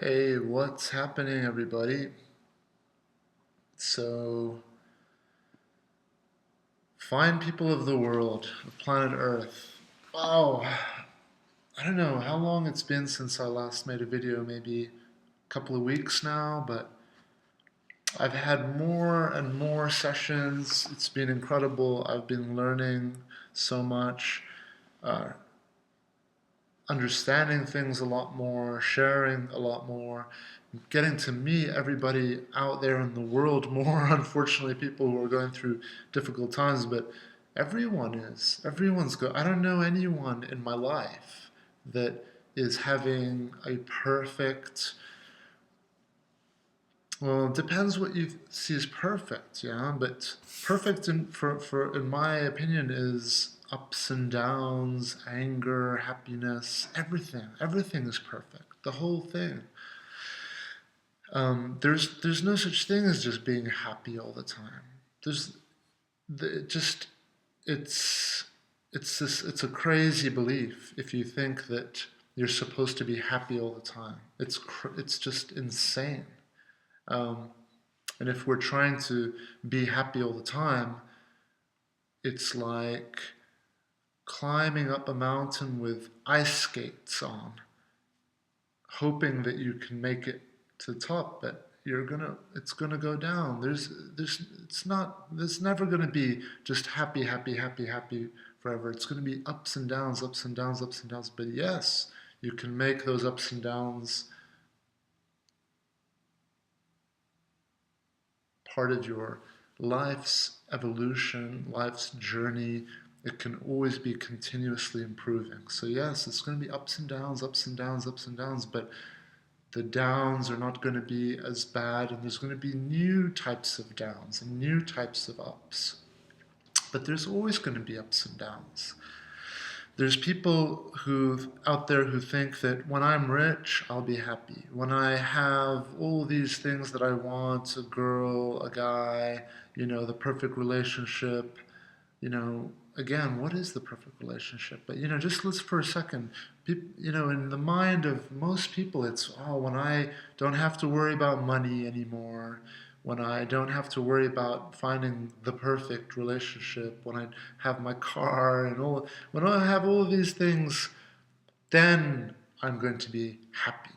Hey, what's happening, everybody? So, fine people of the world, of planet Earth. Wow, I don't know how long it's been since I last made a video, maybe a couple of weeks now, but I've had more and more sessions. It's been incredible. I've been learning so much, uh, understanding things a lot more, sharing a lot more, getting to meet everybody out there in the world more. Unfortunately, people who are going through difficult times, but everyone is. Everyone's I don't know anyone in my life that is having a perfect. Well, it depends what you see as perfect, yeah. But perfect, in my opinion, is ups and downs, anger, happiness, everything. Everything is perfect. The whole thing. There's no such thing as just being happy all the time. There's it just it's it's a crazy belief if you think that you're supposed to be happy all the time. It's just insane. Um, and if we're trying to be happy all the time, it's like climbing up a mountain with ice skates on, hoping that you can make it to the top, but it's gonna go down. There's never gonna be just happy, happy, happy, happy forever. It's gonna be ups and downs, ups and downs, ups and downs. But yes, you can make those ups and downs part of your life's evolution, life's journey. It can always be continuously improving. So yes, it's going to be ups and downs, ups and downs, ups and downs, but the downs are not going to be as bad, and there's going to be new types of downs and new types of ups. But there's always going to be ups and downs. There's people who out there who think that when I'm rich, I'll be happy. When I have all these things that I want, a girl, a guy, the perfect relationship, again, what is the perfect relationship? But just let's for a second, in the mind of most people, it's when I don't have to worry about money anymore, when I don't have to worry about finding the perfect relationship, when I have my car and when I have all of these things, then I'm going to be happy,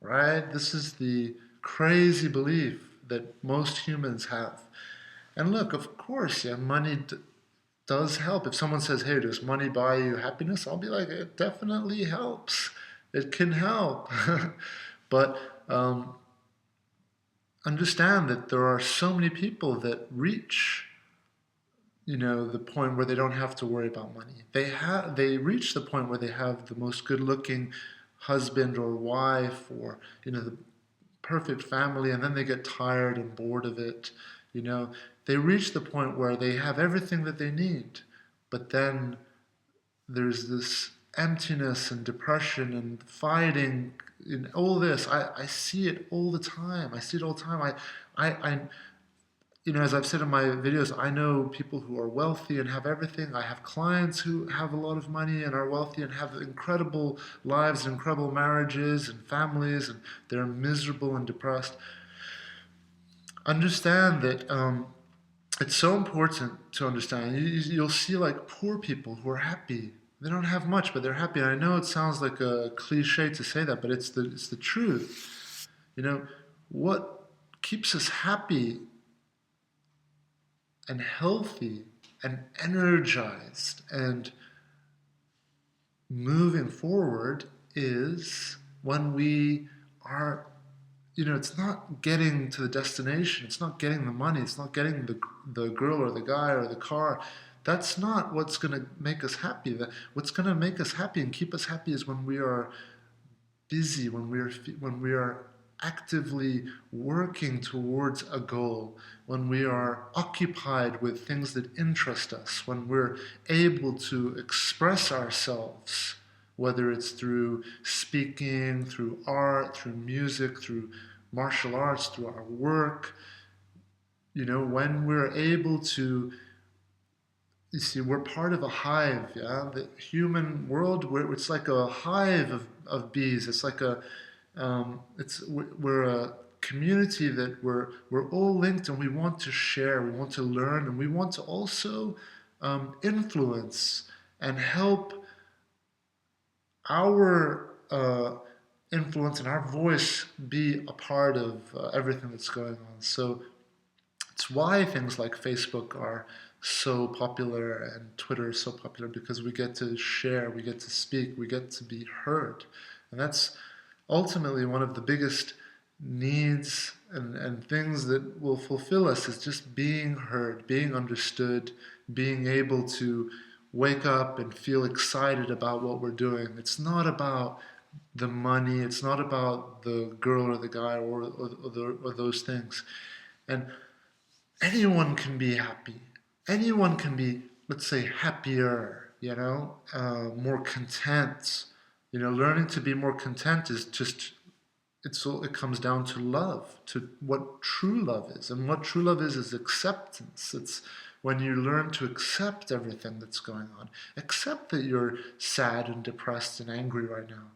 right? This is the crazy belief that most humans have. And look, of course, yeah, money does help. If someone says, "Hey, does money buy you happiness?" I'll be like, "It definitely helps. It can help." But understand that there are so many people that reach, the point where they don't have to worry about money. They reach the point where they have the most good-looking husband or wife, or the perfect family, and then they get tired and bored of it. You know, they reach the point where they have everything that they need, but then there's this emptiness and depression and fighting in all this. I see it all the time. I see it all the time. I as I've said in my videos, I know people who are wealthy and have everything. I have clients who have a lot of money and are wealthy and have incredible lives, incredible marriages and families, and they're miserable and depressed. Understand that it's so important to understand. You'll see like poor people who are happy. They don't have much, but they're happy. And I know it sounds like a cliche to say that, but it's the truth. What keeps us happy and healthy and energized and moving forward is when we are, it's not getting to the destination, it's not getting the money, it's not getting the girl or the guy or the car. That's not what's going to make us happy. What's going to make us happy and keep us happy is when we are busy, when we are actively working towards a goal, when we are occupied with things that interest us, when we're able to express ourselves, whether it's through speaking, through art, through music, through martial arts, through our work, when we're able to, you see, we're part of a hive, yeah? The human world, it's like a hive of bees. It's like We're a community that we're all linked, and we want to share, we want to learn, and we want to also influence and help our influence and our voice be a part of everything that's going on. So it's why things like Facebook are so popular and Twitter is so popular, because we get to share, we get to speak, we get to be heard. And that's ultimately one of the biggest needs and things that will fulfill us, is just being heard, being understood, being able to wake up and feel excited about what we're doing. It's not about the money, it's not about the girl or the guy or those things. And anyone can be happy. Anyone can be, let's say, happier, more content. Learning to be more content is just, it comes down to love, to what true love is. And what true love is acceptance. It's when you learn to accept everything that's going on. Accept that you're sad and depressed and angry right now.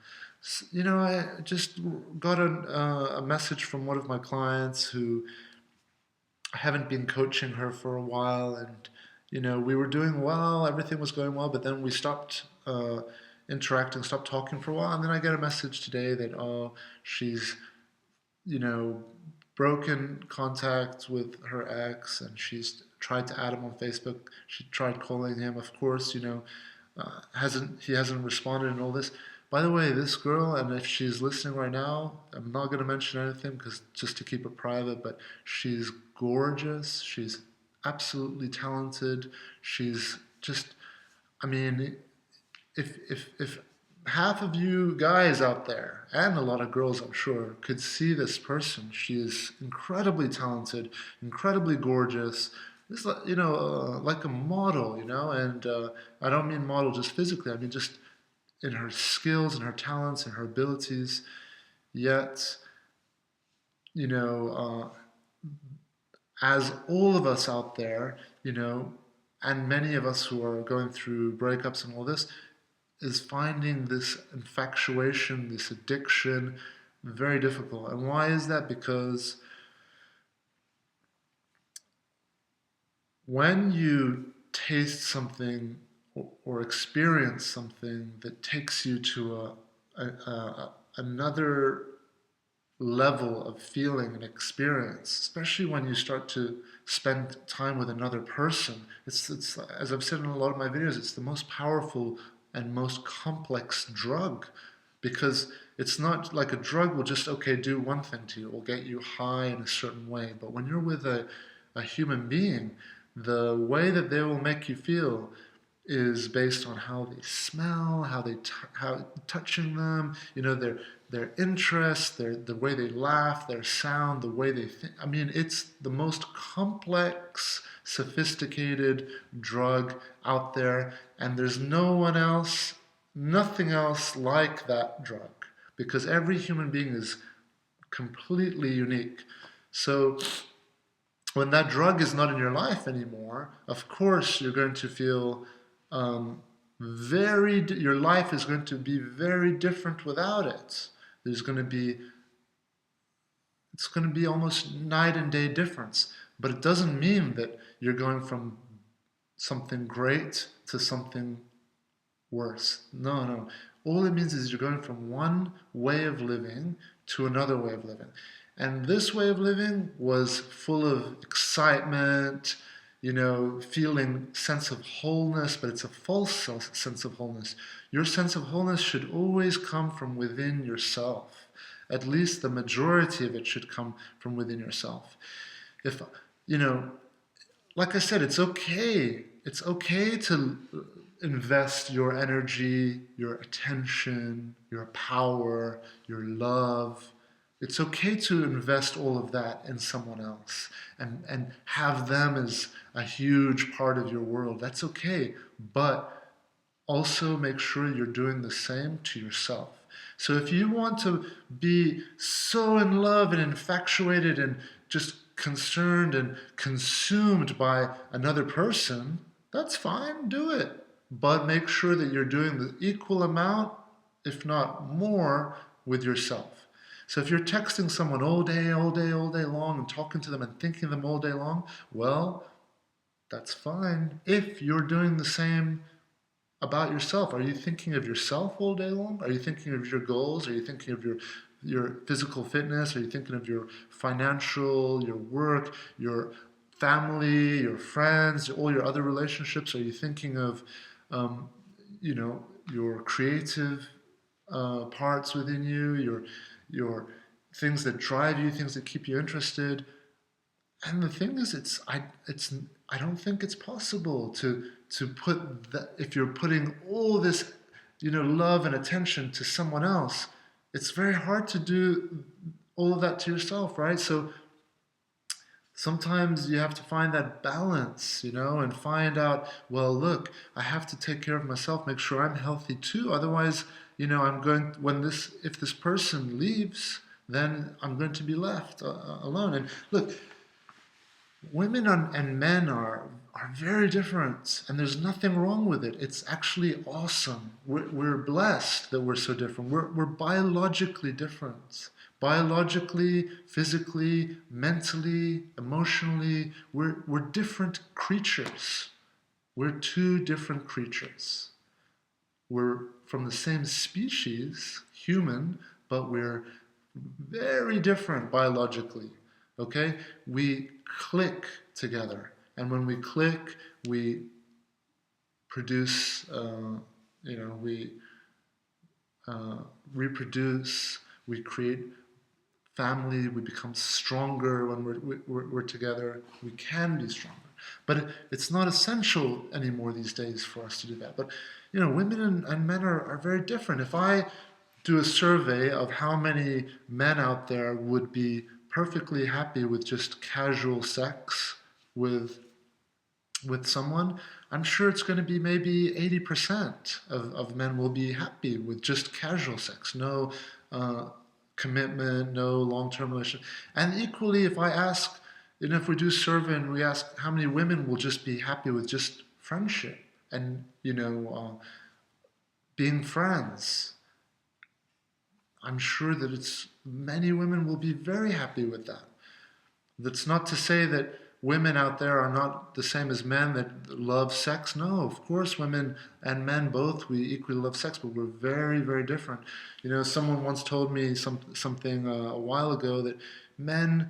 I just got a message from one of my clients who, I haven't been coaching her for a while, and we were doing well, everything was going well, but then we stopped interacting, stopped talking for a while, and then I get a message today that, oh, she's you know broken contact with her ex, and she's tried to add him on Facebook. She tried calling him, of course, hasn't he hasn't responded and all this. By the way, this girl, and if she's listening right now, I'm not going to mention anything because just to keep it private, but she's gorgeous. She's absolutely talented. She's just, I mean, if half of you guys out there, and a lot of girls I'm sure, could see this person, she is incredibly talented, incredibly gorgeous. This, like a model, and I don't mean model just physically. I mean just in her skills and her talents and her abilities. Yet, you know, as all of us out there, and many of us who are going through breakups and all this, is finding this infatuation, this addiction, very difficult. And why is that? Because when you taste something or experience something that takes you to another level of feeling and experience, especially when you start to spend time with another person, it's as I've said in a lot of my videos, it's the most powerful and most complex drug, because it's not like a drug will just, okay, do one thing to you, will get you high in a certain way. But when you're with a human being, the way that they will make you feel is based on how they smell, how touching them, their interests, the way they laugh, their sound, the way they think. I mean, it's the most complex, sophisticated drug out there, and there's no one else, nothing else like that drug, because every human being is completely unique. So when that drug is not in your life anymore, of course you're going to feel your life is going to be very different without it. It's going to be almost night and day difference. But it doesn't mean that you're going from something great to something worse. No, no. All it means is you're going from one way of living to another way of living. And this way of living was full of excitement, feeling sense of wholeness, but it's a false sense of wholeness. Your sense of wholeness should always come from within yourself. At least the majority of it should come from within yourself. If, like I said, it's okay. It's okay to invest your energy, your attention, your power, your love. It's okay to invest all of that in someone else and have them as a huge part of your world. That's okay. But also make sure you're doing the same to yourself. So if you want to be so in love and infatuated and just concerned and consumed by another person, that's fine, do it. But make sure that you're doing the equal amount, if not more, with yourself. So if you're texting someone all day, all day, all day long, and talking to them and thinking of them all day long, well, that's fine. If you're doing the same about yourself, are you thinking of yourself all day long? Are you thinking of your goals? Are you thinking of your physical fitness? Are you thinking of your financial, your work, your family, your friends, all your other relationships? Are you thinking of, um, your creative parts within you, your things that drive you, things that keep you interested? And the thing is, I don't think it's possible to put that, if you're putting all this, love and attention to someone else, it's very hard to do all of that to yourself, right? So sometimes you have to find that balance, and find out, well, look, I have to take care of myself, make sure I'm healthy too. Otherwise, I'm going, if this person leaves, then I'm going to be left alone. And look, women and men are very different, and there's nothing wrong with it. It's actually awesome. We're blessed that we're so different. We're biologically different. Biologically, physically, mentally, emotionally, we're different creatures. We're two different creatures. We're from the same species, human, but we're very different biologically. Okay? We click together. And when we click, we produce, we reproduce, we create family, we become stronger when we're together. We can be stronger. But it's not essential anymore these days for us to do that. But, women and men are very different. If I do a survey of how many men out there would be perfectly happy with just casual sex with someone, I'm sure it's going to be maybe 80% of men will be happy with just casual sex, no commitment, no long-term relationship. And equally, if I ask, if we do a survey and we ask how many women will just be happy with just friendship and, being friends, I'm sure that many women will be very happy with that. That's not to say that women out there are not the same as men that love sex. No, of course, women and men both, we equally love sex, but we're very, very different. Someone once told me something a while ago, that men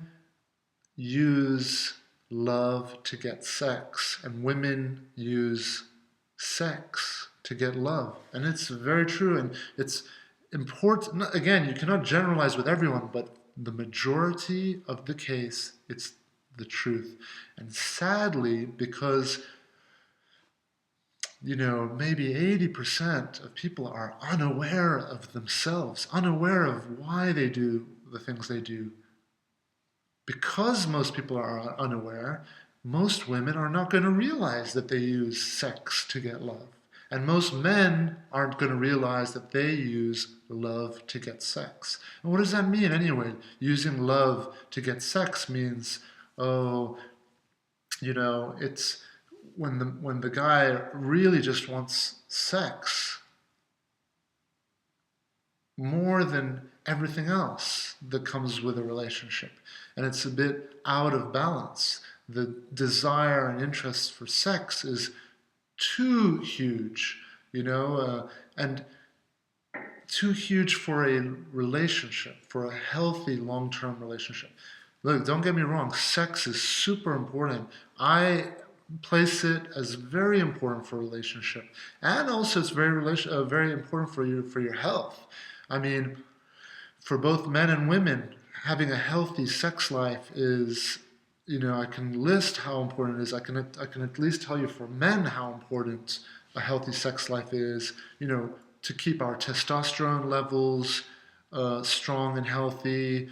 use love to get sex, and women use sex to get love. And it's very true, and it's important. Again, you cannot generalize with everyone, but the majority of the case, it's the truth. And sadly, because maybe 80% of people are unaware of themselves, unaware of why they do the things they do. Because most people are unaware, most women are not going to realize that they use sex to get love. And most men aren't going to realize that they use love to get sex. And what does that mean anyway? Using love to get sex means, it's when the guy really just wants sex more than everything else that comes with a relationship. And it's a bit out of balance. The desire and interest for sex is too huge, and too huge for a relationship, for a healthy long-term relationship. Look, don't get me wrong, sex is super important. I place it as very important for a relationship, and also it's very important for your health. I mean, for both men and women, having a healthy sex life is, I can list how important it is. I can at least tell you for men how important a healthy sex life is, to keep our testosterone levels strong and healthy.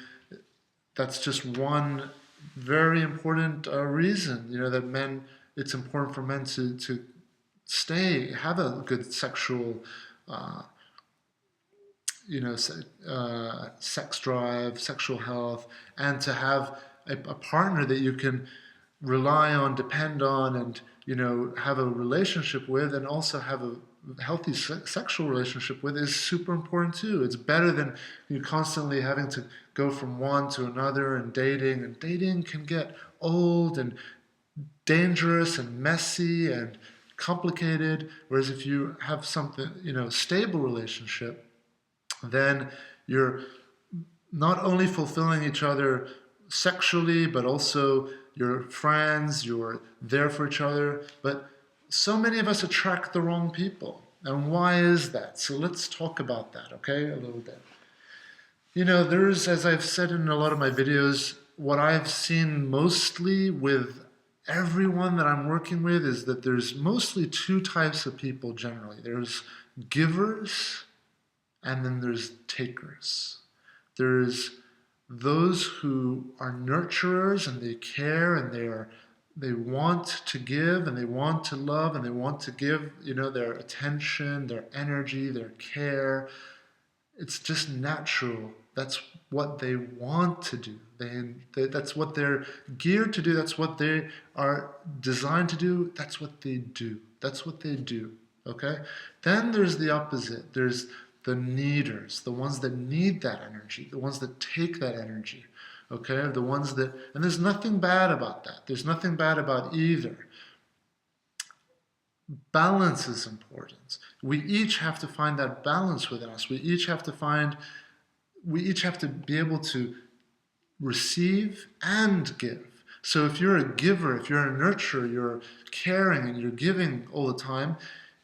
That's just one very important reason, that it's important for men to have a good sexual sex drive, sexual health, and to have a partner that you can rely on, depend on, and have a relationship with, and also have a healthy sexual relationship with is super important too. It's better than you constantly having to go from one to another and dating can get old and dangerous and messy and complicated. Whereas if you have something, stable relationship, then you're not only fulfilling each other sexually, but also you're friends, you're there for each other. But so many of us attract the wrong people. And why is that? So let's talk about that, okay, a little bit. There's, as I've said in a lot of my videos, what I've seen mostly with everyone that I'm working with is that there's mostly two types of people generally. There's givers and then there's takers. There's those who are nurturers and they care and they want to give and they want to love and they want to give, their attention, their energy, their care. It's just natural. That's what they want to do. That's what they're geared to do. That's what they are designed to do. That's what they do. That's what they do. Okay? Then there's the opposite. There's the needers, the ones that need that energy, the ones that take that energy. Okay? The ones that, and there's nothing bad about that. There's nothing bad about either. Balance is important. We each have to find that balance within us. We each have to be able to receive and give. So if you're a giver, if you're a nurturer, you're caring and you're giving all the time,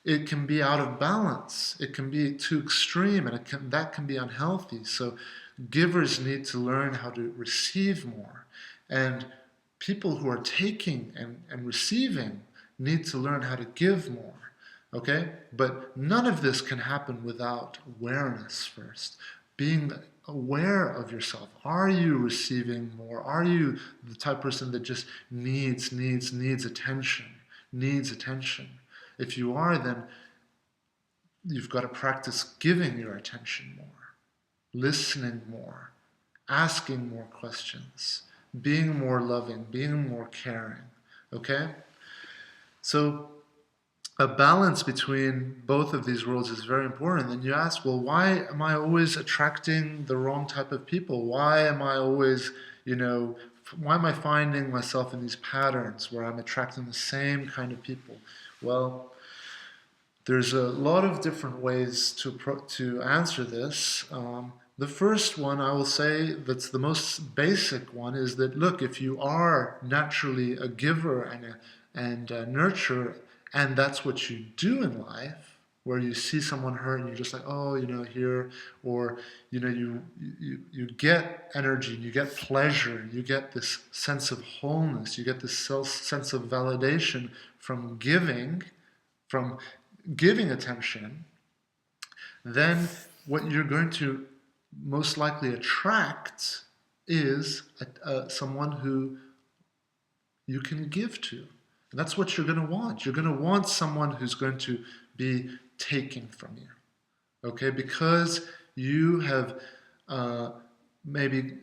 it can be out of balance. It can be too extreme and that can be unhealthy. So givers need to learn how to receive more. And people who are taking and receiving need to learn how to give more. Okay? But none of this can happen without awareness first. Being aware of yourself. Are you receiving more? Are you the type of person that just needs attention? Needs attention. If you are, then you've got to practice giving your attention more, listening more, asking more questions, being more loving, being more caring. Okay? So a balance between both of these worlds is very important. And you ask, well, why am I always attracting the wrong type of people? Why am I always, why am I finding myself in these patterns where I'm attracting the same kind of people? Well, there's a lot of different ways to answer this. The first one I will say that's the most basic one is that, look, if you are naturally a giver and a nurturer, and that's what you do in life, where you see someone hurt and you're just like, oh, here, or, you get energy, you get pleasure, you get this sense of wholeness, you get this sense of validation from giving attention, then what you're going to most likely attract is someone who you can give to. And that's what you're going to want. You're going to want someone who's going to be taking from you. Okay? Because you have maybe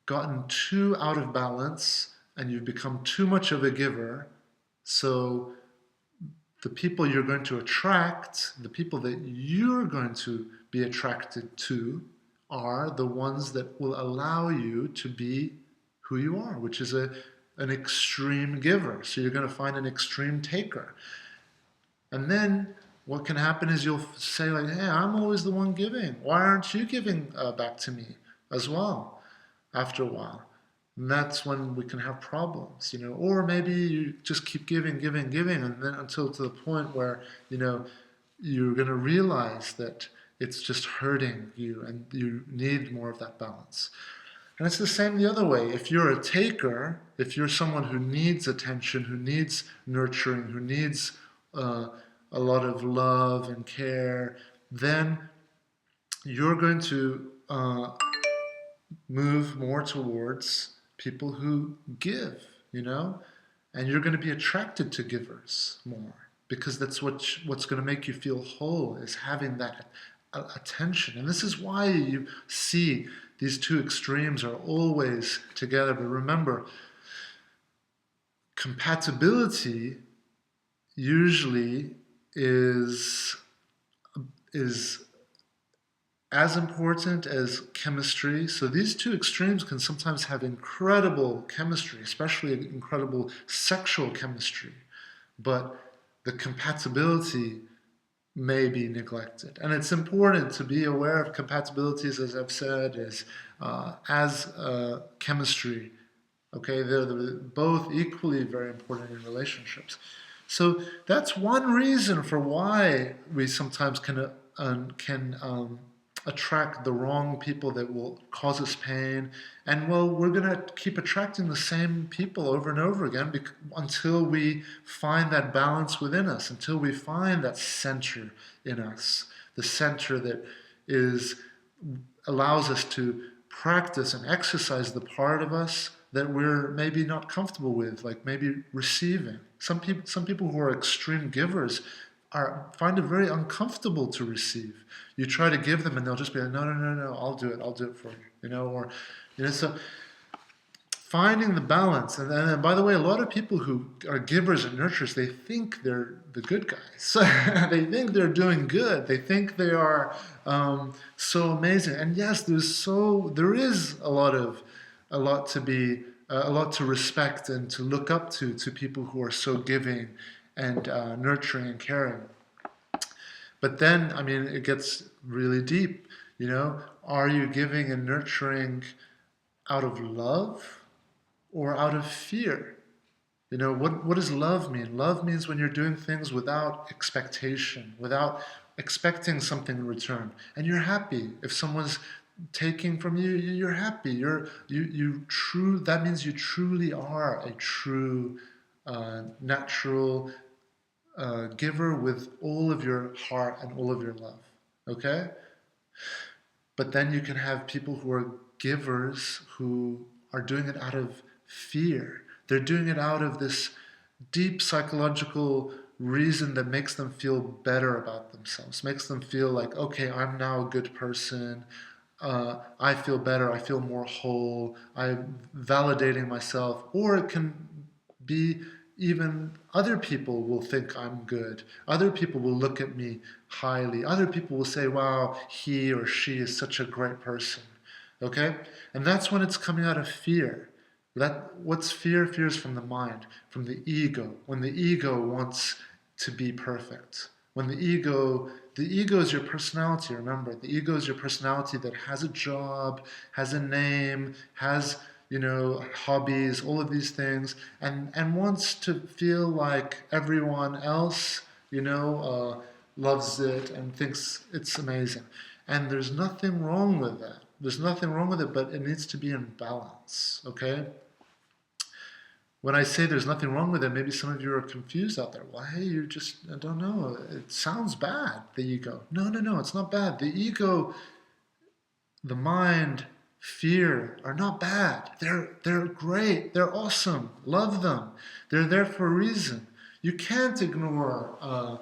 gotten too out of balance and you've become too much of a giver. So the people you're going to attract, the people that you're going to be attracted to, are the ones that will allow you to be who you are, which is an extreme giver. So you're going to find an extreme taker. And then what can happen is you'll say like, hey, I'm always the one giving. Why aren't you giving back to me as well after a while? And that's when we can have problems, or maybe you just keep giving, and then until to the point where, you're going to realize that it's just hurting you and you need more of that balance. And it's the same the other way. If you're a taker, if you're someone who needs attention, who needs nurturing, who needs a lot of love and care, then you're going to move more towards people who give, and you're going to be attracted to givers more, because that's what's going to make you feel whole, is having that attention. And this is why you see these two extremes are always together. But remember, compatibility usually is is as important as chemistry. So these two extremes can sometimes have incredible chemistry, especially incredible sexual chemistry, but the compatibility may be neglected. And it's important to be aware of compatibilities, as I've said, as chemistry. Okay, they're both equally very important in relationships. So that's one reason for why we sometimes can attract the wrong people that will cause us pain. And well, we're going to keep attracting the same people over and over again until we find that balance within us, until we find that center in us, the center that is allows us to practice and exercise the part of us that we're maybe not comfortable with, like maybe receiving. Some people who are extreme givers find it very uncomfortable to receive. You try to give them, and they'll just be like, no, no, no, no, I'll do it for you, or so finding the balance. And then, by the way, a lot of people who are givers and nurturers, they think they're the good guys. They think they're doing good. They think they are so amazing. And yes, there is a lot to respect and to look up to people who are so giving and nurturing and caring. But then, I mean, it gets really deep. Are you giving and nurturing out of love or out of fear? What does love mean? Love means when you're doing things without expectation, without expecting something in return, and you're happy. If someone's taking from you, you're happy. That means you truly are a true, natural giver with all of your heart and all of your love. Okay? But then you can have people who are givers who are doing it out of fear. They're doing it out of this deep psychological reason that makes them feel better about themselves, makes them feel like, okay, I'm now a good person. I feel better. I feel more whole. I'm validating myself. Or it can be even other people will think I'm good. Other people will look at me highly. Other people will say, wow, he or she is such a great person. Okay? And that's when it's coming out of fear. What's fear? Fear is from the mind, from the ego. When the ego wants to be perfect. When the ego is your personality, remember. The ego is your personality that has a job, has a name, has hobbies, all of these things, and wants to feel like everyone else, loves it and thinks it's amazing. And there's nothing wrong with that. There's nothing wrong with it, but it needs to be in balance, okay? When I say there's nothing wrong with it, maybe some of you are confused out there. Well, hey, I don't know. It sounds bad, the ego. No, it's not bad. The ego, the mind, fear are not bad. They're great. They're awesome. Love them. They're there for a reason. You can't ignore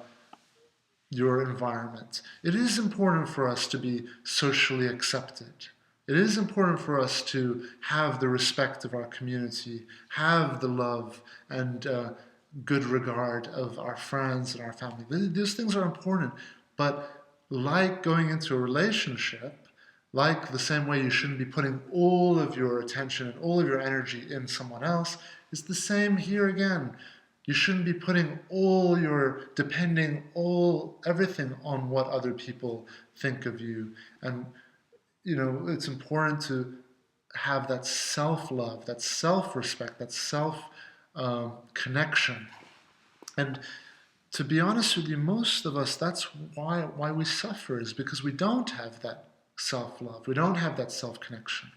your environment. It is important for us to be socially accepted. It is important for us to have the respect of our community, have the love and good regard of our friends and our family. These things are important, but like going into a relationship, like the same way you shouldn't be putting all of your attention and all of your energy in someone else, it's the same here again. You shouldn't be putting everything on what other people think of you. And it's important to have that self-love, that self-respect, that self-connection. And to be honest with you, most of us, that's why we suffer, is because we don't have that self-love. We don't have that self-connection.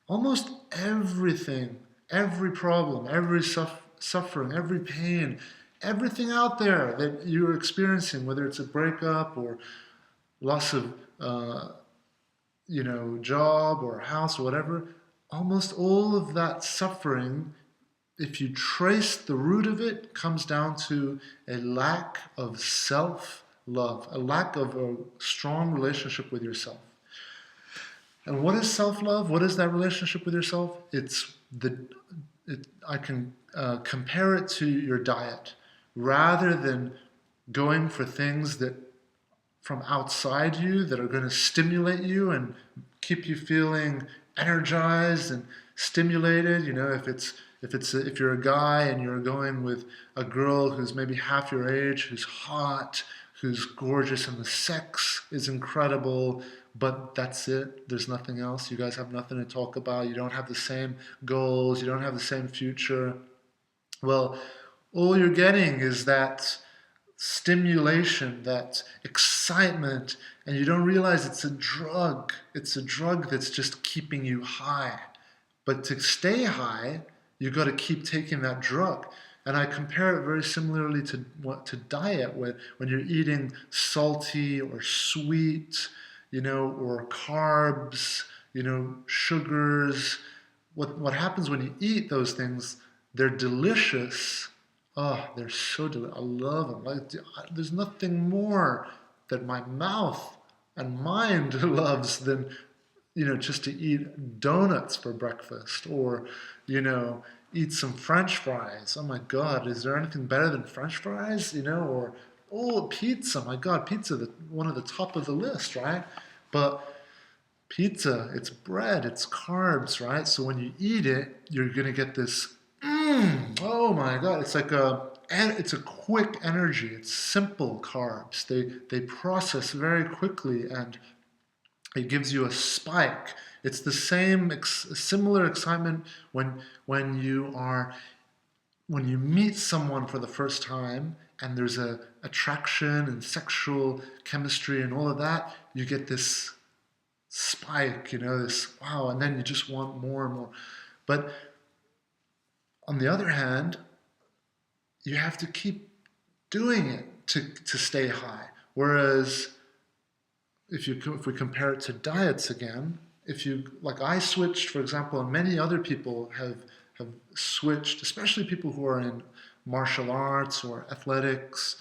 Almost everything, every problem, every suffering, every pain, everything out there that you're experiencing, whether it's a breakup or loss of job or house or whatever, almost all of that suffering, if you trace the root of it, comes down to a lack of self-love, a lack of a strong relationship with yourself. And what is self-love? What is that relationship with yourself? I can compare it to your diet. Rather than going for things that from outside you that are going to stimulate you and keep you feeling energized and stimulated. You know, if you're a guy and you're going with a girl who's maybe half your age, who's hot, who's gorgeous, and the sex is incredible, but that's it. There's nothing else. You guys have nothing to talk about. You don't have the same goals. You don't have the same future. Well, all you're getting is that stimulation, that excitement, and you don't realize it's a drug. It's a drug that's just keeping you high. But to stay high, you've got to keep taking that drug. And I compare it very similarly to diet, when you're eating salty or sweet, or carbs, sugars. What happens when you eat those things? They're delicious. Oh, they're so delicious. I love them. There's nothing more that my mouth and mind loves than, just to eat donuts for breakfast, or, eat some French fries. Oh my God, is there anything better than French fries? Or, oh, pizza. My God, pizza, one of the top of the list, right? But pizza, it's bread, it's carbs, right? So when you eat it, you're gonna get this, oh my God, it's a quick energy. It's simple carbs. They process very quickly, and it gives you a spike. It's the similar excitement when you meet someone for the first time, and there's a attraction and sexual chemistry and all of that. You get this spike, this wow, and then you just want more and more. But on the other hand, you have to keep doing it to stay high. Whereas if we compare it to diets again, like I switched, for example, and many other people have switched, especially people who are in martial arts or athletics,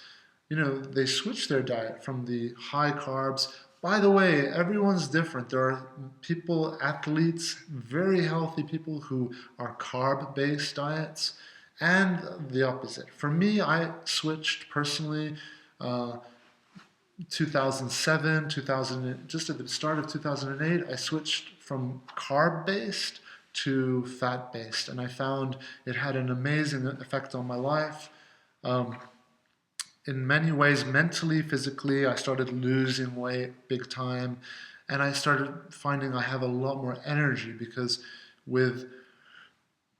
they switch their diet from the high carbs. By the way, everyone's different. There are people, athletes, very healthy people who are carb-based diets, and the opposite. For me, I switched personally 2007, just at the start of 2008, I switched from carb-based to fat-based, and I found it had an amazing effect on my life. In many ways, mentally, physically, I started losing weight big time, and I started finding I have a lot more energy, because with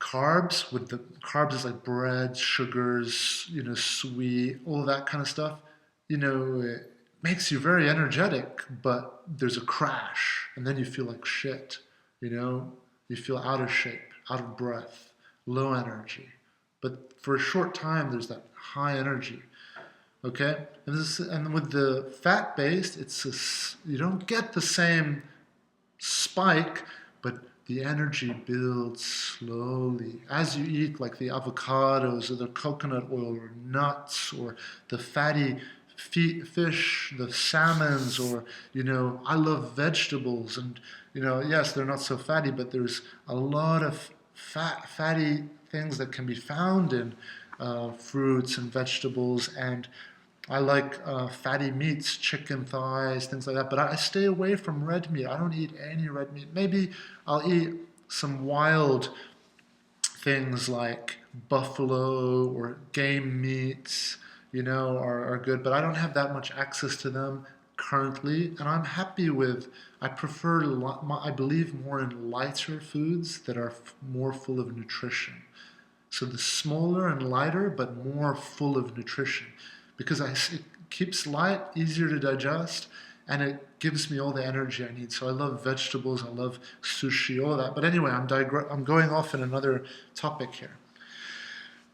the carbs is like bread, sugars, sweet, all that kind of stuff, it makes you very energetic, but there's a crash, and then you feel like shit, you feel out of shape, out of breath, low energy. But for a short time, there's that high energy. Okay, and with the fat-based, you don't get the same spike, but the energy builds slowly as you eat, like the avocados or the coconut oil or nuts or the fatty fish, the salmons, or I love vegetables, and yes, they're not so fatty, but there's a lot of fatty things that can be found in fruits and vegetables, and I like fatty meats, chicken thighs, things like that. But I stay away from red meat. I don't eat any red meat. Maybe I'll eat some wild things like buffalo or game meats, are good. But I don't have that much access to them currently. And I'm happy I prefer, I believe, more in lighter foods that are more full of nutrition. So the smaller and lighter, but more full of nutrition. Because it keeps light, easier to digest, and it gives me all the energy I need. So I love vegetables, I love sushi, all that. But anyway, I'm going off in another topic here.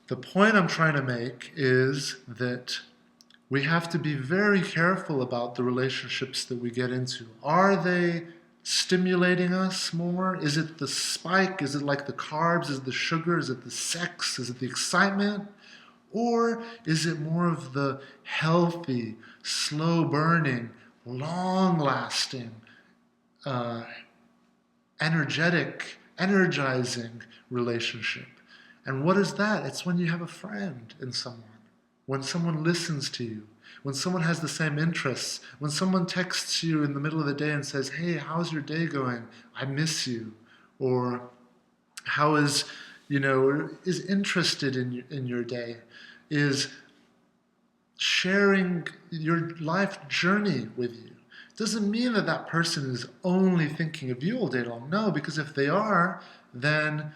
The point I'm trying to make is that we have to be very careful about the relationships that we get into. Are they stimulating us more? Is it the spike? Is it like the carbs? Is it the sugar? Is it the sex? Is it the excitement? Or is it more of the healthy, slow-burning, long-lasting, energizing relationship? And what is that? It's when you have a friend in someone, when someone listens to you, when someone has the same interests, when someone texts you in the middle of the day and says, hey, how's your day going? I miss you. Or how is, is interested in your day, is sharing your life journey with you. Doesn't mean that that person is only thinking of you all day long. No, because if they are, then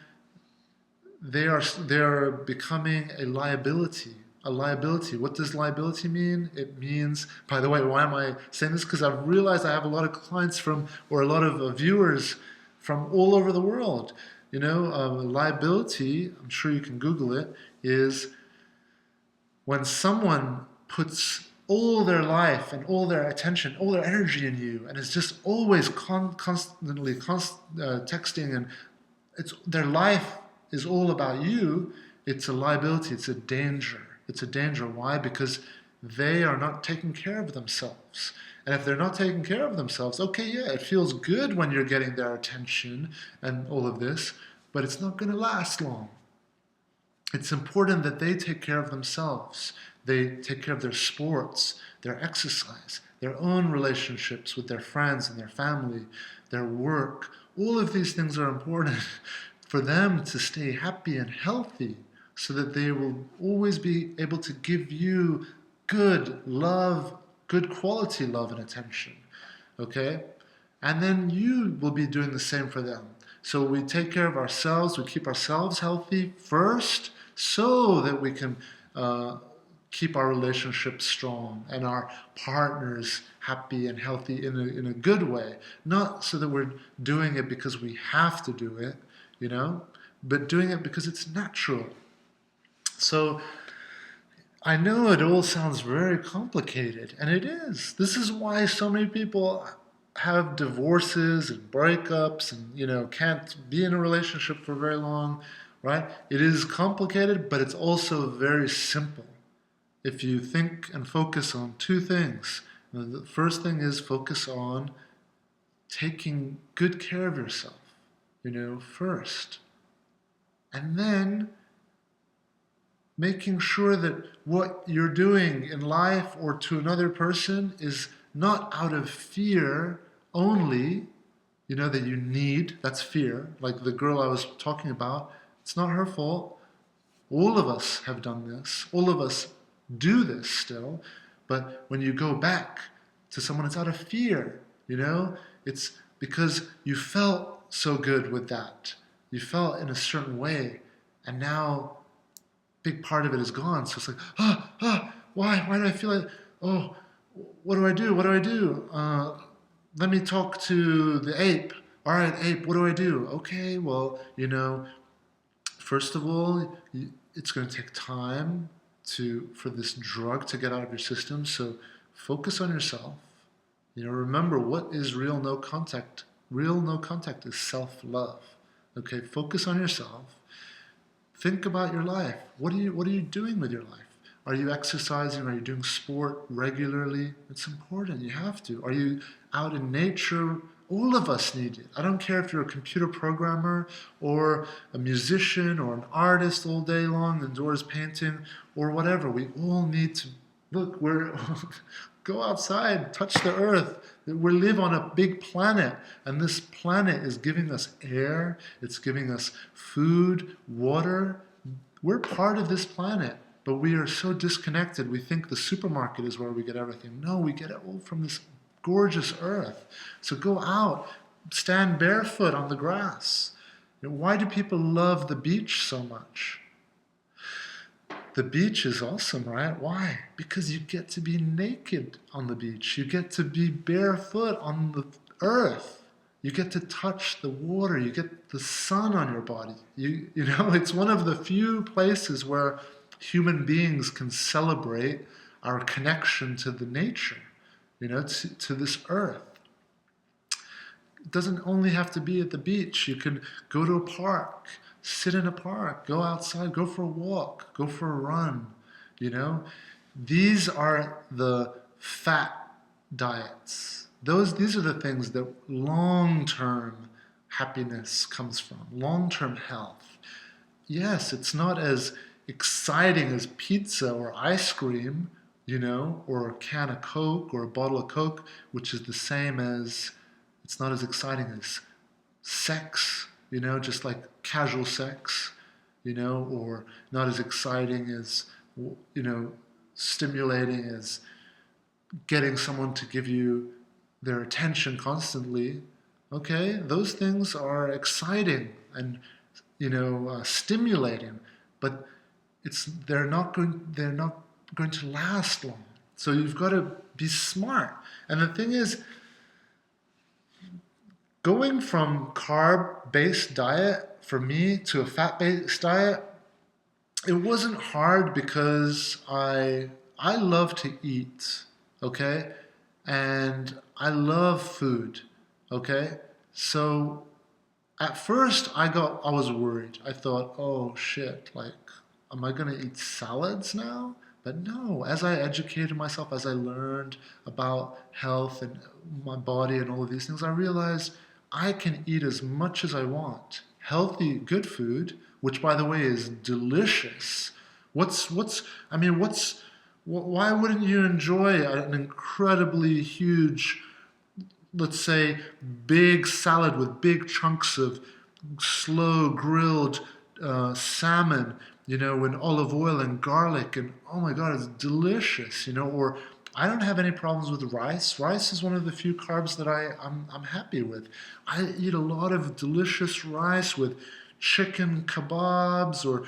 they're becoming a liability. A liability. What does liability mean? It means, by the way, why am I saying this? Because I've realized I have a lot of clients from, or a lot of viewers from all over the world. Liability, I'm sure you can Google it, is when someone puts all their life and all their attention, all their energy in you, and is just always constantly texting, and their life is all about you. It's a liability. It's a danger. It's a danger. Why? Because they are not taking care of themselves. And if they're not taking care of themselves, okay, yeah, it feels good when you're getting their attention and all of this, but it's not going to last long. It's important that they take care of themselves. They take care of their sports, their exercise, their own relationships with their friends and their family, their work. All of these things are important for them to stay happy and healthy, so that they will always be able to give you good love, good quality love and attention. Okay? And then you will be doing the same for them. So we take care of ourselves, we keep ourselves healthy first, so that we can keep our relationships strong and our partners happy and healthy in a good way. Not so that we're doing it because we have to do it, but doing it because it's natural. So I know it all sounds very complicated, and it is. This is why so many people have divorces and breakups and, can't be in a relationship for very long, right? It is complicated, but it's also very simple. If you think and focus on two things, the first thing is focus on taking good care of yourself, first. And then making sure that what you're doing in life or to another person is not out of fear only, that you need. That's fear. Like the girl I was talking about, it's not her fault. All of us have done this. All of us do this still. But when you go back to someone, it's out of fear, it's because you felt so good with that. You felt in a certain way, and now big part of it is gone. So it's like, why do I feel like, what do I do? What do I do? Let me talk to the ape. All right, ape, what do I do? Okay, well, first of all, it's going to take time for this drug to get out of your system. So focus on yourself. Remember, what is real no contact? Real no contact is self-love. Okay, focus on yourself. Think about your life. What are you doing with your life? Are you exercising? Are you doing sport regularly? It's important. You have to. Are you out in nature? All of us need it. I don't care if you're a computer programmer or a musician or an artist all day long, indoors painting or whatever. We all need to go outside, touch the earth. We live on a big planet, and this planet is giving us air, it's giving us food, water. We're part of this planet, but we are so disconnected. We think the supermarket is where we get everything. No, we get it all from this gorgeous earth. So go out, stand barefoot on the grass. Why do people love the beach so much? The beach is awesome, right? Why? Because you get to be naked on the beach. You get to be barefoot on the earth. You get to touch the water. You get the sun on your body. It's one of the few places where human beings can celebrate our connection to the nature, to this earth. It doesn't only have to be at the beach. You can go to a park, sit in a park, go outside, go for a walk, go for a run, These are the fat diets. These are the things that long-term happiness comes from, long-term health. Yes, it's not as exciting as pizza or ice cream, or a can of Coke or a bottle of Coke, which is the same as, it's not as exciting as sex, just like casual sex, or not as exciting as, stimulating as getting someone to give you their attention constantly. Okay, those things are exciting and stimulating, but they're not going to last long. So you've got to be smart. And the thing is, going from carb-based diet for me to a fat-based diet, it wasn't hard because I love to eat, okay? And I love food, okay? So at first I was worried. I thought, oh shit, like, am I gonna eat salads now? But no, as I educated myself, as I learned about health and my body and all of these things, I realized I can eat as much as I want. Healthy, good food, which by the way is delicious. Why wouldn't you enjoy an incredibly huge, let's say, big salad with big chunks of slow grilled salmon, with olive oil and garlic, and oh my God, it's delicious, Or I don't have any problems with rice. Rice is one of the few carbs that I'm happy with. I eat a lot of delicious rice with chicken kebabs or,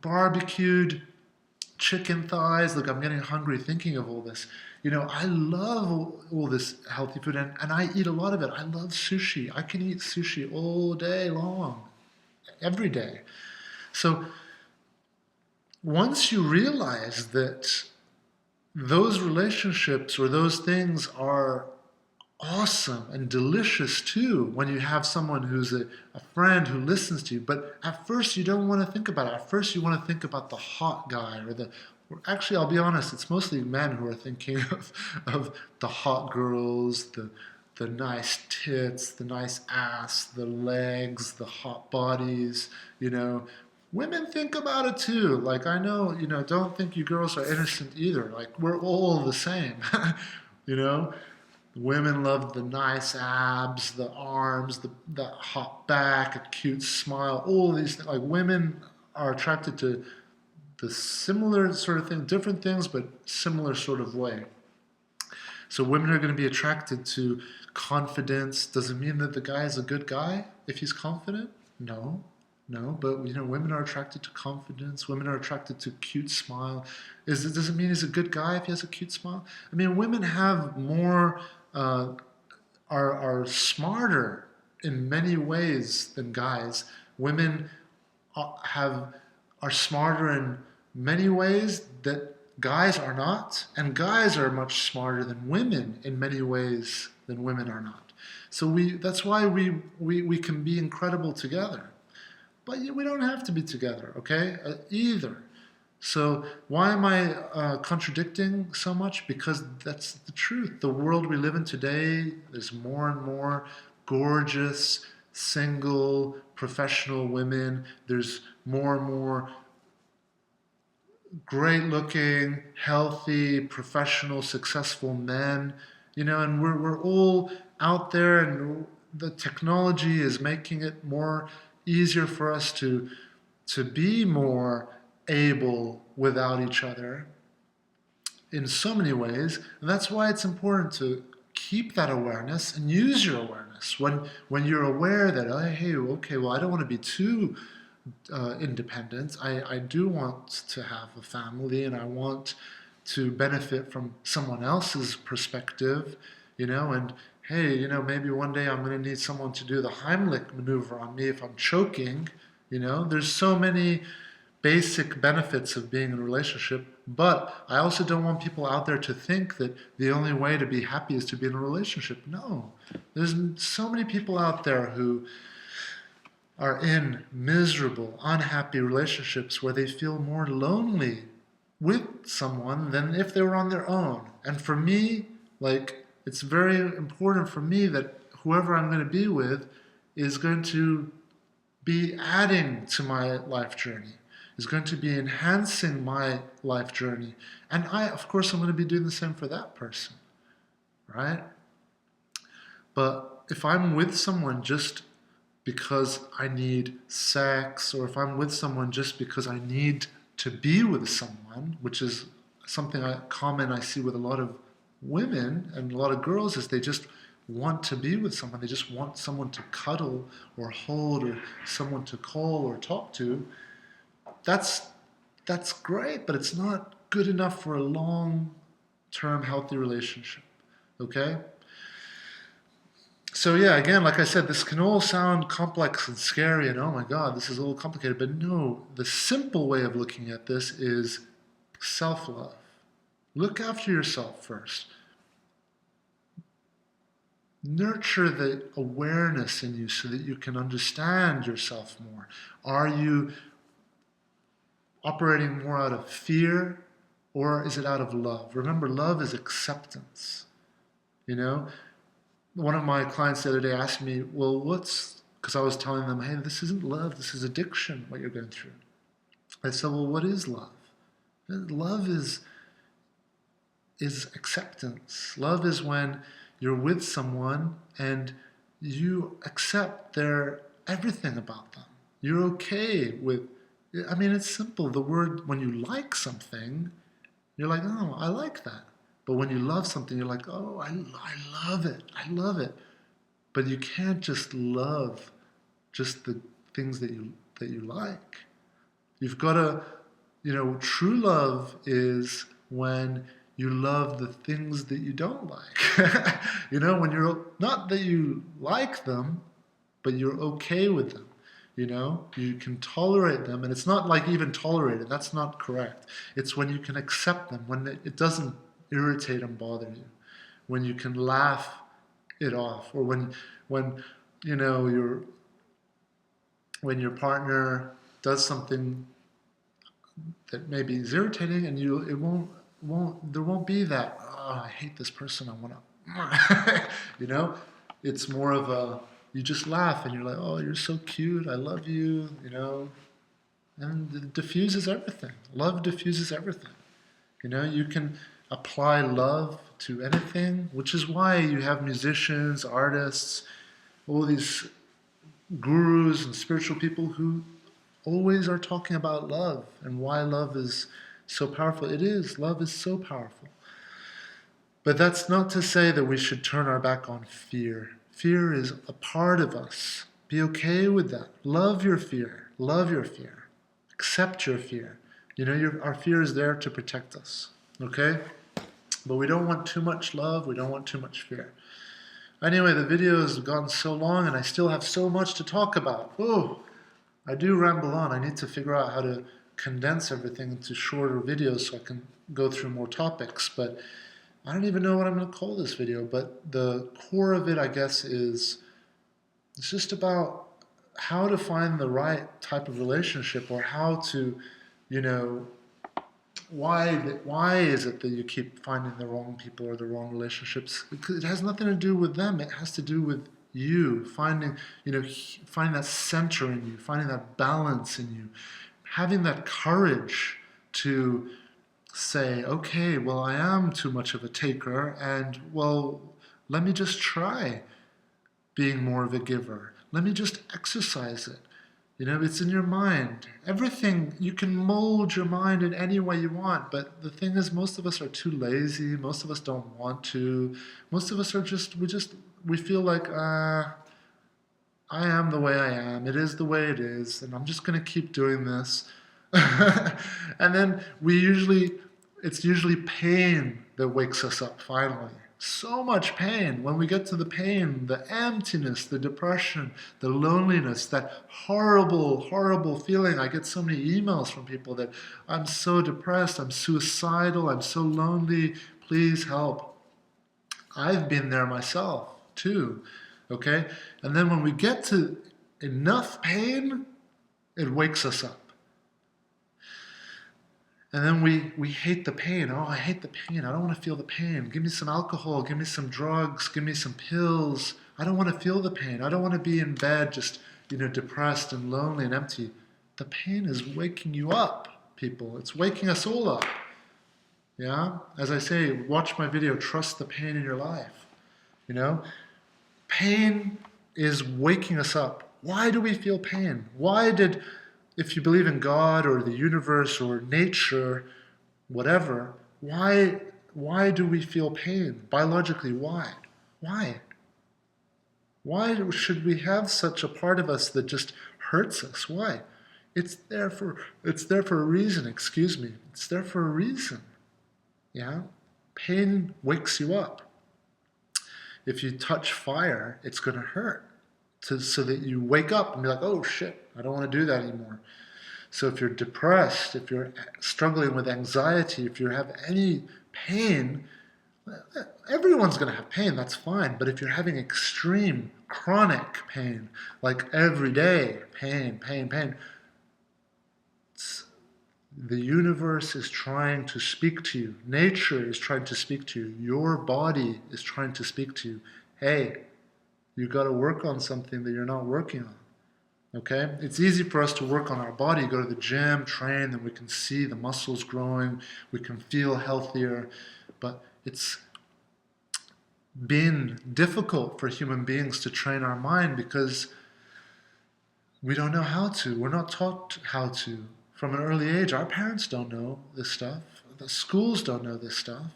barbecued chicken thighs. Look, I'm getting hungry thinking of all this. I love all this healthy food, and I eat a lot of it. I love sushi. I can eat sushi all day long, every day. So once you realize that those relationships or those things are awesome and delicious too, when you have someone who's a friend who listens to you, but at first you don't want to think about it. At first you want to think about the hot guy actually, I'll be honest, it's mostly men who are thinking of the hot girls, the nice tits, the nice ass, the legs, the hot bodies, Women think about it too. Like, I know, don't think you girls are innocent either. Like, we're all the same, you know? Women love the nice abs, the arms, the hot back, a cute smile, all these things. Like, women are attracted to the similar sort of thing, different things, but similar sort of way. So women are going to be attracted to confidence. Does it mean that the guy is a good guy if he's confident? No, but women are attracted to confidence. Women are attracted to cute smile. Does it mean he's a good guy if he has a cute smile? I mean, women have more, are smarter in many ways than guys. Women are smarter in many ways that guys are not, and guys are much smarter than women in many ways than women are not. So that's why we can be incredible together. But we don't have to be together, okay? Either. So why am I contradicting so much? Because that's the truth. The world we live in today, there's more and more gorgeous, single, professional women. There's more and more great-looking, healthy, professional, successful men. And we're all out there, and the technology is making it more easier for us to be more able without each other in so many ways. And that's why it's important to keep that awareness and use your awareness when you're aware that, oh, hey, okay, well, I don't want to be too independent. I do want to have a family, and I want to benefit from someone else's perspective, and hey, maybe one day I'm going to need someone to do the Heimlich maneuver on me if I'm choking. There's so many basic benefits of being in a relationship, but I also don't want people out there to think that the only way to be happy is to be in a relationship. No, there's so many people out there who are in miserable, unhappy relationships where they feel more lonely with someone than if they were on their own. And for me, it's very important for me that whoever I'm going to be with is going to be adding to my life journey. is going to be enhancing my life journey. And of course, I'm going to be doing the same for that person, right? But if I'm with someone just because I need sex, or if I'm with someone just because I need to be with someone, which is something common I see with a lot of women and a lot of girls, is they just want to be with someone. They just want someone to cuddle or hold, or someone to call or talk to. That's great, but it's not good enough for a long-term healthy relationship. Okay? So yeah, again, like I said, this can all sound complex and scary and oh my God, this is all complicated. But no, the simple way of looking at this is self-love. Look after yourself first. Nurture the awareness in you so that you can understand yourself more. Are you operating more out of fear, or is it out of love? Remember, love is acceptance. You know? One of my clients the other day asked me, well, because I was telling them, hey, this isn't love, this is addiction, what you're going through. I said, well, what is love? Love is acceptance. Love is when you're with someone and you accept everything about them. You're okay with, I mean, it's simple. The word, when you like something, you're like, oh, I like that. But when you love something, you're like, oh, I love it. I love it. But you can't just love just the things that you like. You've got to, true love is when you love the things that you don't like. When you're, not that you like them, but you're okay with them. You can tolerate them, and it's not like even tolerated. That's not correct. It's when you can accept them, when it doesn't irritate and bother you, when you can laugh it off, or when your partner does something that maybe is irritating, and there won't be that, oh, I hate this person, I want to, it's more of you just laugh and you're like, oh, you're so cute, I love you, and it diffuses everything. Love diffuses everything. You can apply love to anything, which is why you have musicians, artists, all these gurus and spiritual people who always are talking about love and why love is so powerful. It is. Love is so powerful. But that's not to say that we should turn our back on fear. Fear is a part of us. Be okay with that. Love your fear. Love your fear. Accept your fear. Our fear is there to protect us. Okay? But we don't want too much love. We don't want too much fear. Anyway, the video has gone so long and I still have so much to talk about. Oh, I do ramble on. I need to figure out how to condense everything into shorter videos so I can go through more topics. But I don't even know what I'm going to call this video. But the core of it, I guess, it's just about how to find the right type of relationship, or how to, why is it that you keep finding the wrong people or the wrong relationships? Because it has nothing to do with them. It has to do with you finding that center in you, finding that balance in you, having that courage to say, okay, well, I am too much of a taker, and well, let me just try being more of a giver. Let me just exercise it. It's in your mind. Everything, you can mold your mind in any way you want, but the thing is, most of us are too lazy. Most of us don't want to. Most of us are we feel like, I am the way I am. It is the way it is, and I'm just going to keep doing this. And then it's usually pain that wakes us up finally. So much pain. When we get to the pain, the emptiness, the depression, the loneliness, that horrible, horrible feeling. I get so many emails from people that I'm so depressed, I'm suicidal, I'm so lonely, please help. I've been there myself too, okay? And then when we get to enough pain, it wakes us up. And then we hate the pain. Oh, I hate the pain. I don't want to feel the pain. Give me some alcohol. Give me some drugs. Give me some pills. I don't want to feel the pain. I don't want to be in bed just, depressed and lonely and empty. the pain is waking you up, people. It's waking us all up. Yeah? As I say, watch my video, Trust the Pain in Your Life. You know? Pain is waking us up. Why do we feel pain? If you believe in God or the universe or nature, whatever, why do we feel pain? Biologically, why? Why? Why should we have such a part of us that just hurts us? Why? It's there for a reason, excuse me. It's there for a reason. Yeah? Pain wakes you up. If you touch fire, it's going to hurt. So that you wake up and be like, oh shit, I don't want to do that anymore. So if you're depressed, if you're struggling with anxiety, if you have any pain, everyone's going to have pain, that's fine. But if you're having extreme, chronic pain, like every day, pain, the universe is trying to speak to you. Nature is trying to speak to you. Your body is trying to speak to you. Hey, you got to work on something that you're not working on. Okay? It's easy for us to work on our body, go to the gym, train, then we can see the muscles growing, we can feel healthier, but it's been difficult for human beings to train our mind because we don't know how to. We're not taught how to. From an early age, our parents don't know this stuff. The schools don't know this stuff.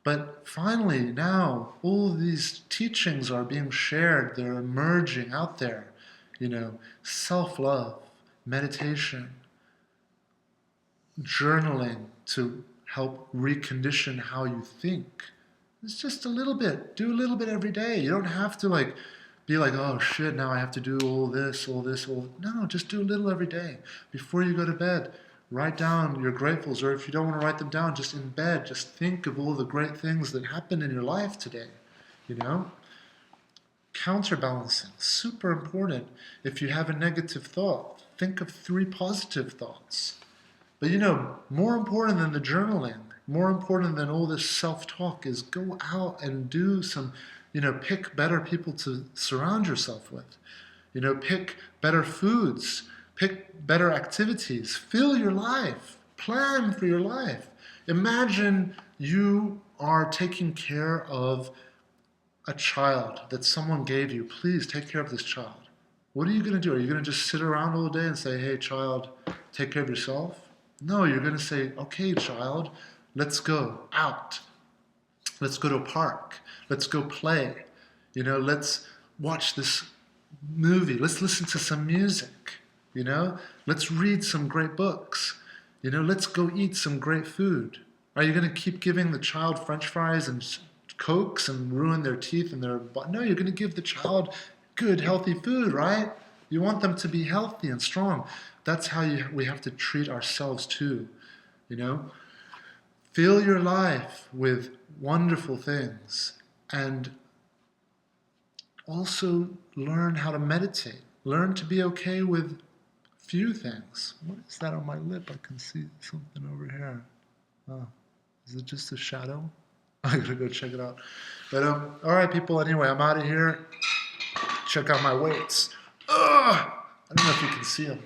But finally, now, all these teachings are being shared. They're emerging out there. You know, self-love, meditation, journaling to help recondition how you think. It's just a little bit. Do a little bit every day. You don't have to be like, oh shit, now I have to do all this. No, just do a little every day. Before you go to bed, write down your gratefuls, or if you don't want to write them down, just in bed, just think of all the great things that happened in your life today, you know? Counterbalancing, super important. If you have a negative thought, think of 3 positive thoughts. But more important than the journaling, more important than all this self-talk is go out and do some, pick better people to surround yourself with. Pick better foods, pick better activities, fill your life, plan for your life. Imagine you are taking care of a child that someone gave you. Please take care of this child. What are you going to do? Are you going to just sit around all day and say, hey, child, take care of yourself? No, you're going to say, okay, child, let's go out. Let's go to a park. Let's go play. Let's watch this movie. Let's listen to some music. Let's read some great books. Let's go eat some great food. Are you going to keep giving the child French fries and Cokes and ruin their teeth and their butt? No, you're going to give the child good, healthy food, right? You want them to be healthy and strong. That's how we have to treat ourselves too, Fill your life with wonderful things and also learn how to meditate. Learn to be okay with few things. What is that on my lip? I can see something over here. Oh, is it just a shadow? I gotta go check it out. But all right, people. Anyway, I'm out of here. Check out my weights. Ugh! I don't know if you can see them.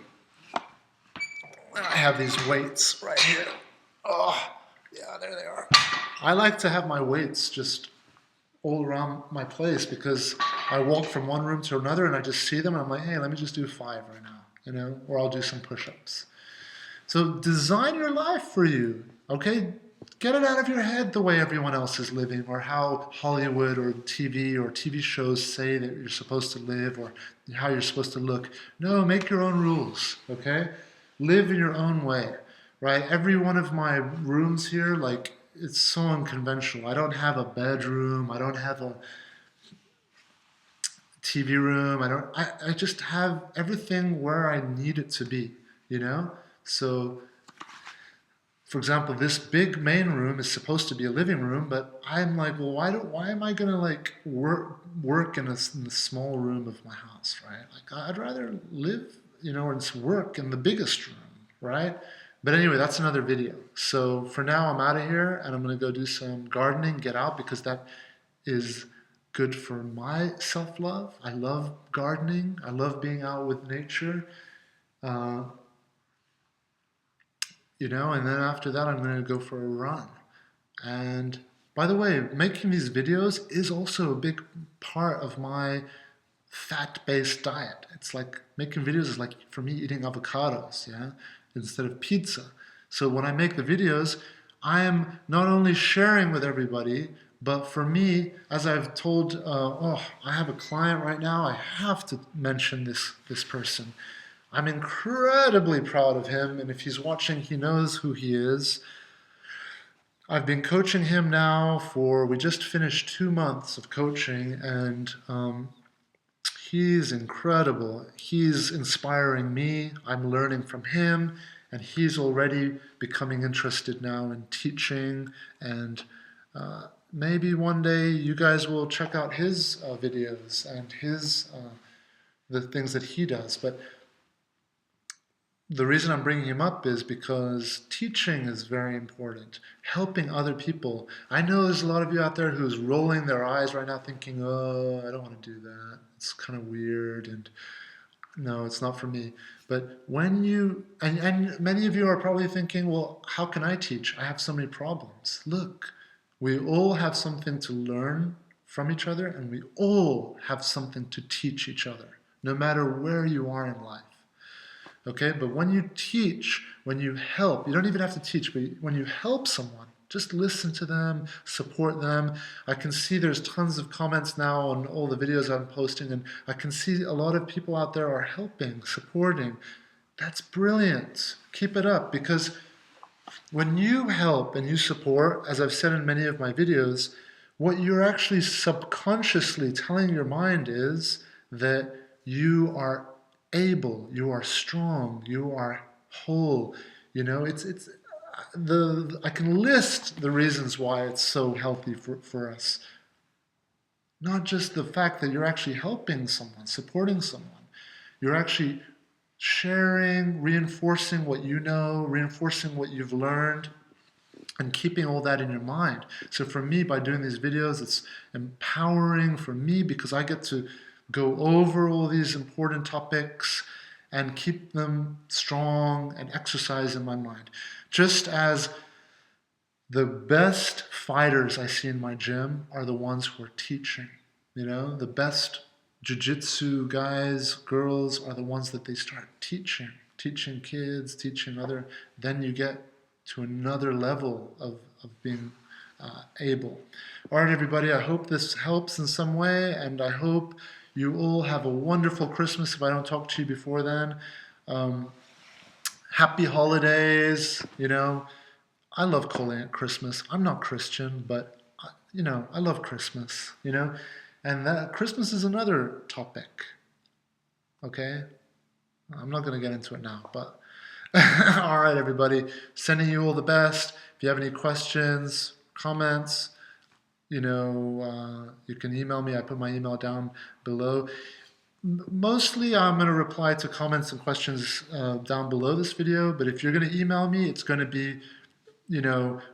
I have these weights right here. Oh, yeah, there they are. I like to have my weights just all around my place because I walk from one room to another and I just see them and I'm like, hey, let me just do 5 right now, or I'll do some push-ups. So design your life for you, okay? Get it out of your head the way everyone else is living or how Hollywood or TV shows say that you're supposed to live or how you're supposed to look. No, make your own rules, okay? Live in your own way, right? Every one of my rooms here, it's so unconventional. I don't have a bedroom. I don't have a TV room. I just have everything where I need it to be, So, for example, this big main room is supposed to be a living room, but I'm like, well, why am I gonna work in the small room of my house, right? I'd rather live, and work in the biggest room, right? But anyway, that's another video. So for now, I'm out of here, and I'm gonna go do some gardening, get out, because that is good for my self-love. I love gardening. I love being out with nature. and then after that, I'm going to go for a run. And by the way, making these videos is also a big part of my fat-based diet. It's like making videos is like for me eating avocados, yeah, instead of pizza. So when I make the videos, I am not only sharing with everybody, but for me, as I've told, I have a client right now. I have to mention this person. I'm incredibly proud of him, and if he's watching, he knows who he is. I've been coaching him now we just finished 2 months of coaching, and he's incredible. He's inspiring me. I'm learning from him, and he's already becoming interested now in teaching. And maybe one day you guys will check out his videos and the things that he does. But the reason I'm bringing him up is because teaching is very important. Helping other people. I know there's a lot of you out there who's rolling their eyes right now thinking, oh, I don't want to do that. It's kind of weird and no, it's not for me. But when and many of you are probably thinking, well, how can I teach? I have so many problems. Look, we all have something to learn from each other, and we all have something to teach each other, no matter where you are in life. Okay, but when you teach, when you help, you don't even have to teach, but when you help someone, just listen to them, support them. I can see there's tons of comments now on all the videos I'm posting, and I can see a lot of people out there are helping, supporting. That's brilliant. Keep it up, because when you help and you support, as I've said in many of my videos, what you're actually subconsciously telling your mind is that you are able, you are strong, you are whole. I can list the reasons why it's so healthy for us. Not just the fact that you're actually helping someone, supporting someone. You're actually sharing, reinforcing what you know, reinforcing what you've learned, and keeping all that in your mind. So for me, by doing these videos, it's empowering for me because I get to go over all these important topics and keep them strong and exercise in my mind. Just as the best fighters I see in my gym are the ones who are teaching. The best jiu-jitsu guys, girls are the ones that they start teaching kids, teaching other. Then you get to another level of being able. All right, everybody, I hope this helps in some way, and I hope you all have a wonderful Christmas if I don't talk to you before then. Happy holidays, I love calling it Christmas. I'm not Christian, but, I love Christmas, and that Christmas is another topic, okay? I'm not going to get into it now, but all right, everybody, sending you all the best. If you have any questions, comments, you can email me. I put my email down below. Mostly I'm going to reply to comments and questions down below this video, but if you're going to email me, it's going to be,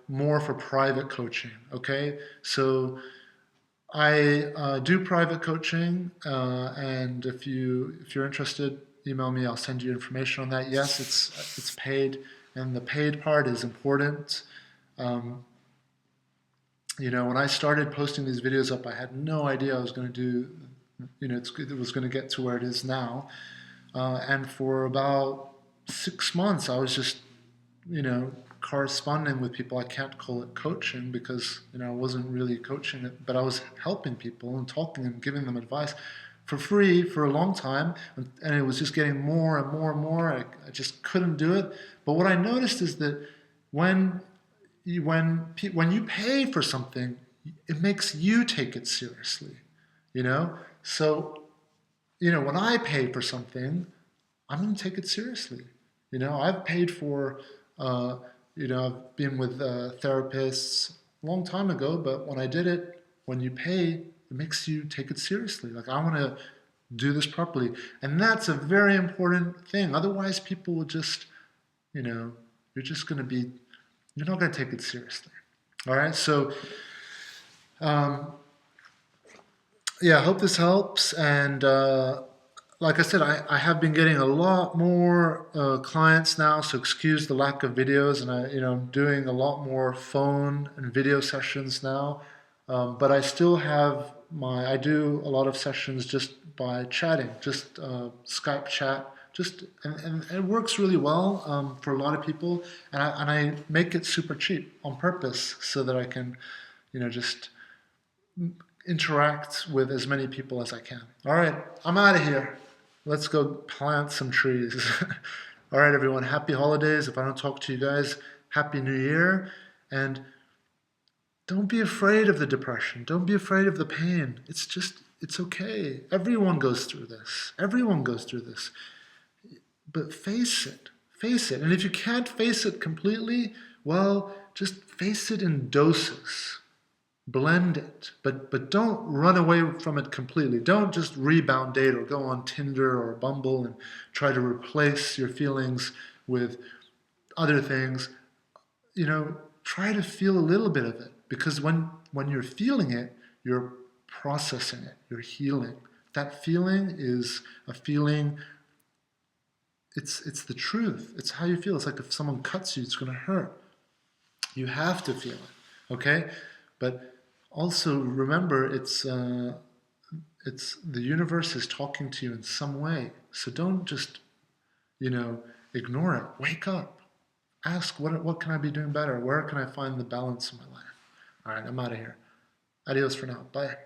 more for private coaching, okay? So I do private coaching, and if you're interested, email me. I'll send you information on that. Yes, it's paid, and the paid part is important. When I started posting these videos up, I had no idea I was going to do, it was going to get to where it is now. And for about 6 months, I was just, corresponding with people. I can't call it coaching because, I wasn't really coaching it, but I was helping people and talking and giving them advice for free for a long time. And it was just getting more and more and more. I just couldn't do it. But what I noticed is that when you pay for something, it makes you take it seriously, So, when I pay for something, I'm going to take it seriously. I've paid for, I've been with therapists a long time ago, but when I did it, when you pay, it makes you take it seriously. Like, I want to do this properly. And that's a very important thing. Otherwise, people will just, you're just going to be, you're not going to take it seriously. All right, so I hope this helps, and like I said, I have been getting a lot more clients now, so excuse the lack of videos, and I'm doing a lot more phone and video sessions now. But I still have I do a lot of sessions just by chatting, just Skype chat, and it works really well for a lot of people, and I make it super cheap on purpose so that I can, just interact with as many people as I can. All right, I'm out of here. Let's go plant some trees. All right, everyone, happy holidays. If I don't talk to you guys, happy new year. And don't be afraid of the depression. Don't be afraid of the pain. It's okay. Everyone goes through this. Everyone goes through this. But face it. Face it. And if you can't face it completely, well, just face it in doses. Blend it, but don't run away from it completely. Don't just rebound date or go on Tinder or Bumble and try to replace your feelings with other things. Try to feel a little bit of it, because when you're feeling it, you're processing it, you're healing. That feeling is a feeling. It's the truth. It's how you feel. It's like if someone cuts you, it's going to hurt. You have to feel it, okay? But also remember, it's the universe is talking to you in some way. So don't just ignore it. Wake up. Ask what can I be doing better? Where can I find the balance in my life? All right, I'm out of here. Adios for now. Bye.